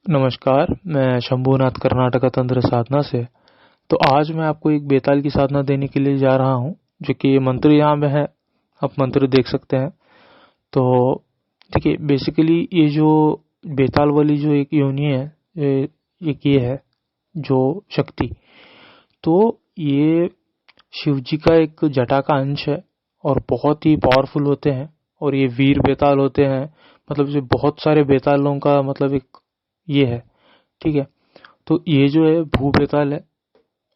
नमस्कार, मैं शंभूनाथ कर्नाटक तंत्र साधना से। तो आज मैं आपको एक बेताल की साधना देने के लिए जा रहा हूँ, जो कि ये मंत्र यहाँ में है। आप मंत्र देख सकते हैं। तो देखिए, बेसिकली ये जो बेताल वाली जो एक योनि है, एक ये है जो शक्ति, तो ये शिव जी का एक जटा का अंश है और बहुत ही पावरफुल होते हैं। और ये वीर बेताल होते हैं, मतलब जो बहुत सारे बेतालों का मतलब एक ये है। ठीक है, तो ये जो है भू बेताल है।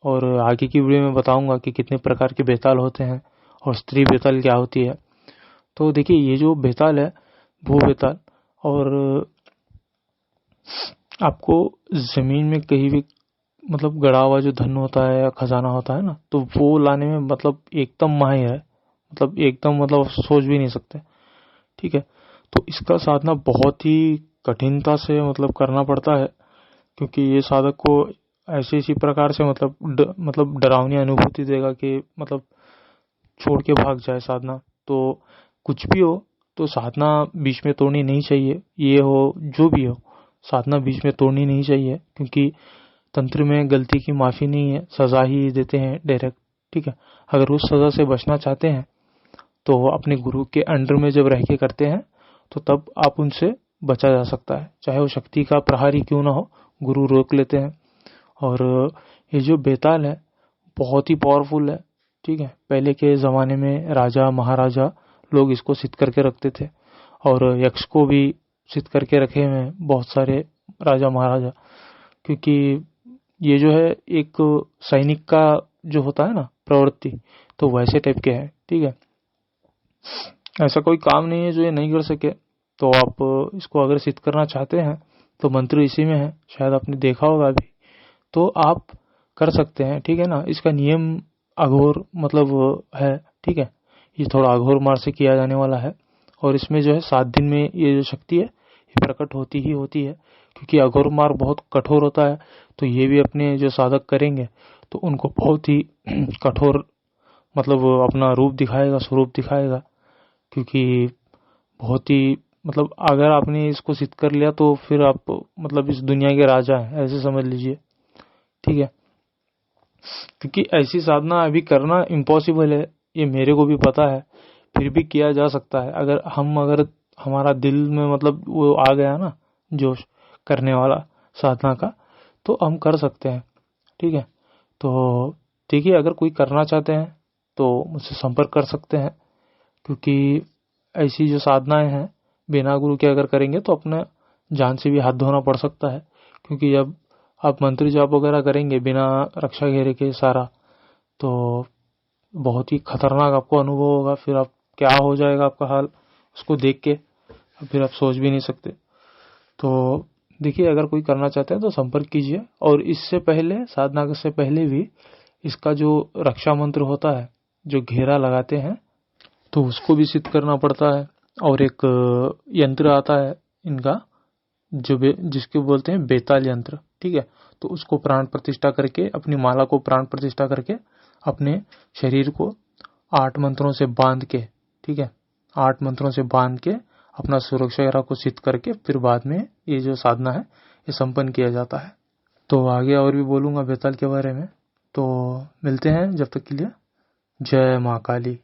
और आगे की वीडियो में बताऊंगा कि कितने प्रकार के बेताल होते हैं और स्त्री बेताल क्या होती है। तो देखिए, ये जो बेताल है भू बेताल, और आपको जमीन में कहीं भी मतलब गड़ा हुआ जो धन होता है या खजाना होता है ना, तो वो लाने में मतलब एकदम माहिर है। मतलब एकदम मतलब सोच भी नहीं सकते। ठीक है, तो इसका साधना बहुत ही कठिनता से मतलब करना पड़ता है, क्योंकि ये साधक को ऐसे इसी प्रकार से मतलब डरावनी अनुभूति देगा कि मतलब छोड़ के भाग जाए साधना। तो कुछ भी हो, तो साधना बीच में तोड़नी नहीं चाहिए। ये हो जो भी हो, साधना बीच में तोड़नी नहीं चाहिए, क्योंकि तंत्र में गलती की माफी नहीं है, सजा ही देते हैं डायरेक्ट। ठीक है, अगर उस सजा से बचना चाहते हैं तो अपने गुरु के अंडर में जब रह के करते हैं, तो तब आप उनसे बचा जा सकता है, चाहे वो शक्ति का प्रहार ही क्यों ना हो, गुरु रोक लेते हैं। और ये जो बेताल है बहुत ही पावरफुल है। ठीक है, पहले के ज़माने में राजा महाराजा लोग इसको सिद्ध करके रखते थे, और यक्ष को भी सिद्ध करके रखे हुए हैं बहुत सारे राजा महाराजा। क्योंकि ये जो है एक सैनिक का जो होता है ना प्रवृत्ति, तो वैसे टाइप के है। ठीक है, ऐसा कोई काम नहीं है जो ये नहीं कर सके। तो आप इसको अगर सिद्ध करना चाहते हैं तो मंत्र इसी में है, शायद आपने देखा होगा अभी, तो आप कर सकते हैं। ठीक है ना, इसका नियम अघोर मतलब है। ठीक है, ये थोड़ा अघोर मार से किया जाने वाला है, और इसमें जो है 7 दिन में ये जो शक्ति है ये प्रकट होती ही होती है। क्योंकि अघोर मार बहुत कठोर होता है, तो ये भी अपने जो साधक करेंगे तो उनको बहुत ही कठोर मतलब अपना रूप दिखाएगा, स्वरूप दिखाएगा। क्योंकि बहुत ही मतलब अगर आपने इसको सिद्ध कर लिया तो फिर आप मतलब इस दुनिया के राजा हैं, ऐसे समझ लीजिए। ठीक है, क्योंकि ऐसी साधना अभी करना इम्पॉसिबल है, ये मेरे को भी पता है। फिर भी किया जा सकता है, अगर हमारा दिल में मतलब वो आ गया ना जोश करने वाला साधना का, तो हम कर सकते हैं। ठीक है, तो देखिए, अगर कोई करना चाहते हैं तो मुझसे संपर्क कर सकते हैं। क्योंकि ऐसी जो साधनाएं हैं बिना गुरु के अगर करेंगे तो अपने जान से भी हाथ धोना पड़ सकता है। क्योंकि जब आप मंत्र जाप वगैरह करेंगे बिना रक्षा घेरे के सारा, तो बहुत ही खतरनाक आपको अनुभव होगा। फिर आप क्या हो जाएगा आपका हाल, उसको देख के फिर आप सोच भी नहीं सकते। तो देखिए, अगर कोई करना चाहते हैं तो संपर्क कीजिए। और इससे पहले, साधना से पहले भी इसका जो रक्षा मंत्र होता है जो घेरा लगाते हैं, तो उसको भी सिद्ध करना पड़ता है। और एक यंत्र आता है इनका जिसके बोलते हैं बेताल यंत्र। ठीक है, तो उसको प्राण प्रतिष्ठा करके, अपनी माला को प्राण प्रतिष्ठा करके अपने शरीर को 8 मंत्रों से बांध के, ठीक है, 8 मंत्रों से बांध के अपना सुरक्षा को सिद्ध करके फिर बाद में ये जो साधना है ये संपन्न किया जाता है। तो आगे और भी बोलूँगा बेताल के बारे में। तो मिलते हैं, जब तक के लिए जय माँ काली।